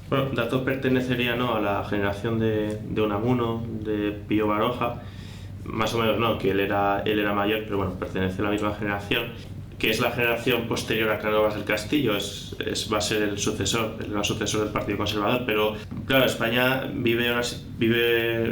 Bueno, Dato pertenecería, ¿no?, a la generación de Unamuno, de Pío Baroja, más o menos, no, que él era mayor, pero bueno, pertenece a la misma generación, que es la generación posterior a Cánovas del Castillo, va a ser el gran sucesor del Partido Conservador, pero claro, España vive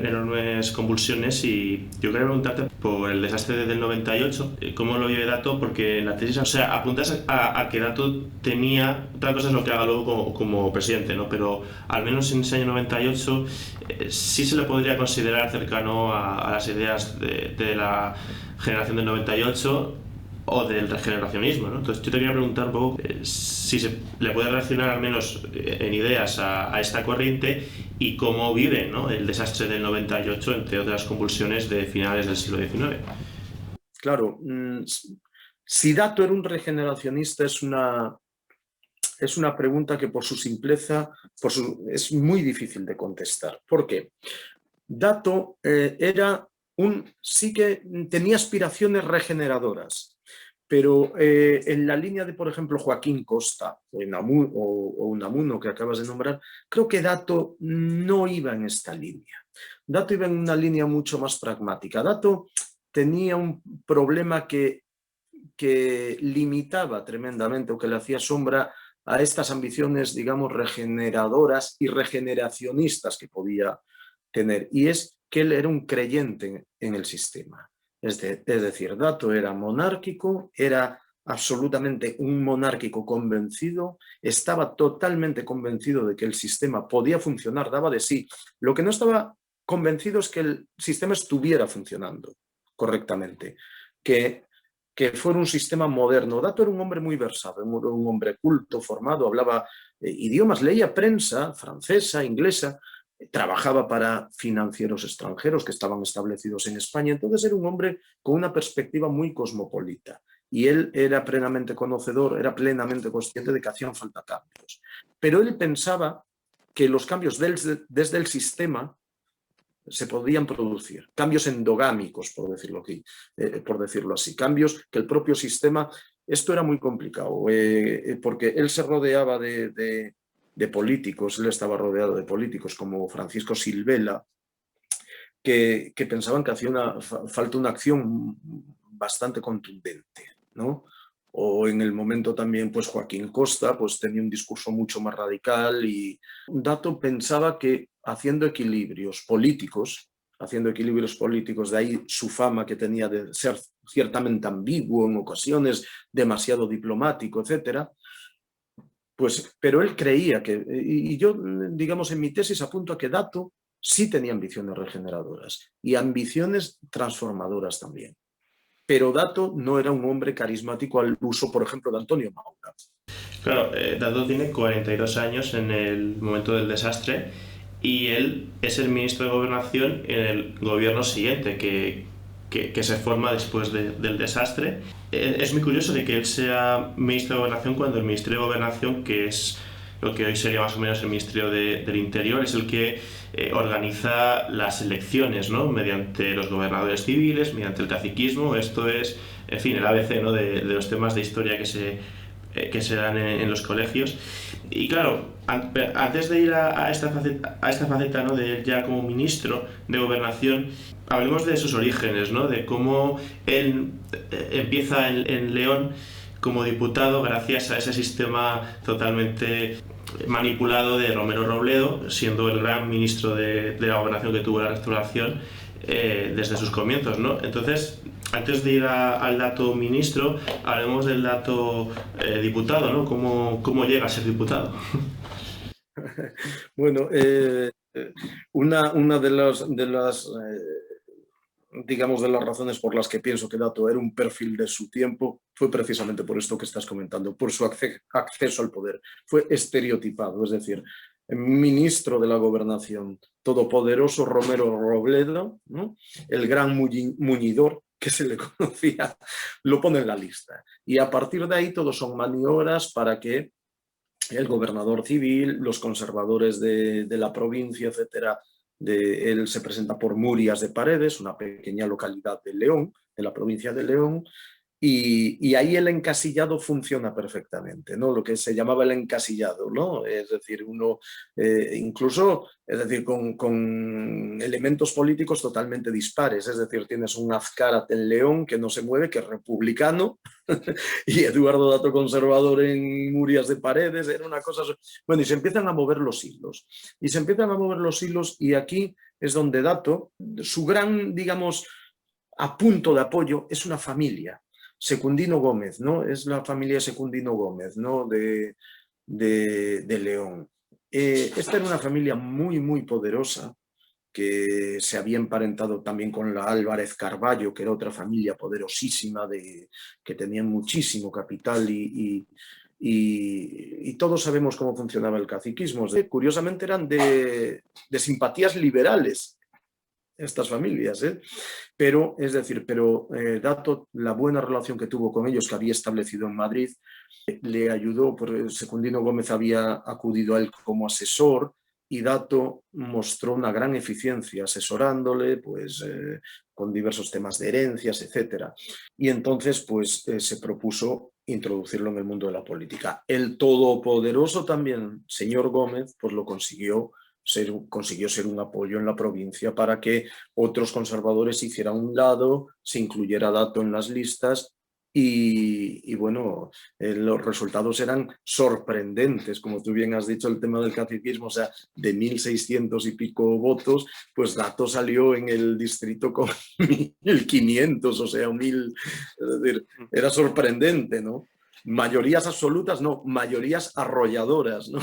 enormes convulsiones y yo quería preguntarte por el desastre del 98, cómo lo vive Dato, porque en la tesis, o sea, apuntas a que Dato tenía, otra cosa es lo que haga luego como presidente, ¿no? Pero al menos en ese año 98 sí se le podría considerar cercano a las ideas de la generación del 98 o del regeneracionismo, ¿no? Entonces yo te quería preguntar un poco si se le puede relacionar al menos en ideas a esta corriente y cómo vive, ¿no?, el desastre del 98, entre otras convulsiones de finales del siglo XIX. Claro, si Dato era un regeneracionista es una pregunta que por su simpleza es muy difícil de contestar. ¿Por qué? Dato sí que tenía aspiraciones regeneradoras, pero en la línea de, por ejemplo, Joaquín Costa o Unamuno, que acabas de nombrar, creo que Dato no iba en esta línea. Dato iba en una línea mucho más pragmática. Dato tenía un problema que limitaba tremendamente o que le hacía sombra a estas ambiciones, digamos, regeneradoras y regeneracionistas que podía tener, y es que él era un creyente en el sistema. Es decir, Dato era monárquico, era absolutamente un monárquico convencido, estaba totalmente convencido de que el sistema podía funcionar, daba de sí. Lo que no estaba convencido es que el sistema estuviera funcionando correctamente, que, que fuera un sistema moderno. Dato era un hombre muy versado, un hombre culto, formado, hablaba idiomas, leía prensa francesa, inglesa, trabajaba para financieros extranjeros que estaban establecidos en España, entonces era un hombre con una perspectiva muy cosmopolita y él era plenamente conocedor, era plenamente consciente de que hacían falta cambios. Pero él pensaba que los cambios desde el sistema se podían producir, cambios endogámicos, por decirlo así, cambios que el propio sistema, esto era muy complicado, porque él se rodeaba de políticos, él estaba rodeado de políticos como Francisco Silvela, que pensaban que hacía falta una acción bastante contundente, ¿no? O en el momento también, pues Joaquín Costa, pues tenía un discurso mucho más radical y Dato pensaba que haciendo equilibrios políticos, de ahí su fama que tenía de ser ciertamente ambiguo en ocasiones, demasiado diplomático, etcétera, pues, pero él creía y yo, digamos, en mi tesis apunto a que Dato sí tenía ambiciones regeneradoras y ambiciones transformadoras también. Pero Dato no era un hombre carismático al uso, por ejemplo, de Antonio Maura. Claro, Dato tiene 42 años en el momento del desastre y él es el ministro de Gobernación en el gobierno siguiente que se forma después del desastre. Es muy curioso de que él sea ministro de Gobernación cuando el Ministerio de Gobernación, que es lo que hoy sería más o menos el Ministerio del Interior, es el que organiza las elecciones, ¿no?, mediante los gobernadores civiles, mediante el caciquismo. Esto es, en fin, el ABC, ¿no?, de los temas de historia que se dan en los colegios. Y claro, antes de ir a esta faceta, ¿no?, de él ya como ministro de Gobernación, hablemos de sus orígenes, ¿no?, de cómo él empieza en León como diputado gracias a ese sistema totalmente manipulado de Romero Robledo, siendo el gran ministro de la Gobernación que tuvo la restauración desde sus comienzos, ¿no? Entonces, antes de ir al dato ministro, hablemos del dato diputado, ¿no? ¿Cómo llega a ser diputado? Bueno, una digamos, de las razones por las que pienso que Dato era un perfil de su tiempo fue precisamente por esto que estás comentando, por su acceso al poder. Fue estereotipado, es decir, ministro de la Gobernación, todopoderoso Romero Robledo, ¿no?, el gran muñidor que se le conocía, lo pone en la lista. Y a partir de ahí todos son maniobras para que el gobernador civil, los conservadores de la provincia, etcétera. Él se presenta por Murias de Paredes, una pequeña localidad de León, de la provincia de León, Y ahí el encasillado funciona perfectamente, ¿no? Lo que se llamaba el encasillado, ¿no? Es decir, uno incluso, es decir, con elementos políticos totalmente dispares. Es decir, tienes un Azcárate en León que no se mueve, que es republicano, y Eduardo Dato conservador en Murias de Paredes. Era una cosa... Bueno, y se empiezan a mover los hilos. Y se empiezan a mover los hilos y aquí es donde Dato, su gran, digamos, a punto de apoyo es una familia. Secundino Gómez, ¿no? Es la familia Secundino Gómez, ¿no? De León. Esta era una familia muy, muy poderosa que se había emparentado también con la Álvarez Carballo, que era otra familia poderosísima que tenían muchísimo capital y todos sabemos cómo funcionaba el caciquismo. Curiosamente eran de simpatías liberales estas familias, ¿eh? Pero, es decir, Dato, la buena relación que tuvo con ellos, que había establecido en Madrid, le ayudó, porque Secundino Gómez había acudido a él como asesor y Dato mostró una gran eficiencia asesorándole, pues, con diversos temas de herencias, etcétera. Y entonces, pues, se propuso introducirlo en el mundo de la política. El todopoderoso también, señor Gómez, pues lo consiguió ser un apoyo en la provincia para que otros conservadores se hicieran a un lado, se incluyera Dato en las listas y bueno, los resultados eran sorprendentes, como tú bien has dicho, el tema del caciquismo, o sea, de 1.600 y pico votos, pues Dato salió en el distrito con 1.500, o sea, 1.000, es decir, era sorprendente, ¿no? Mayorías absolutas, no, mayorías arrolladoras, ¿no?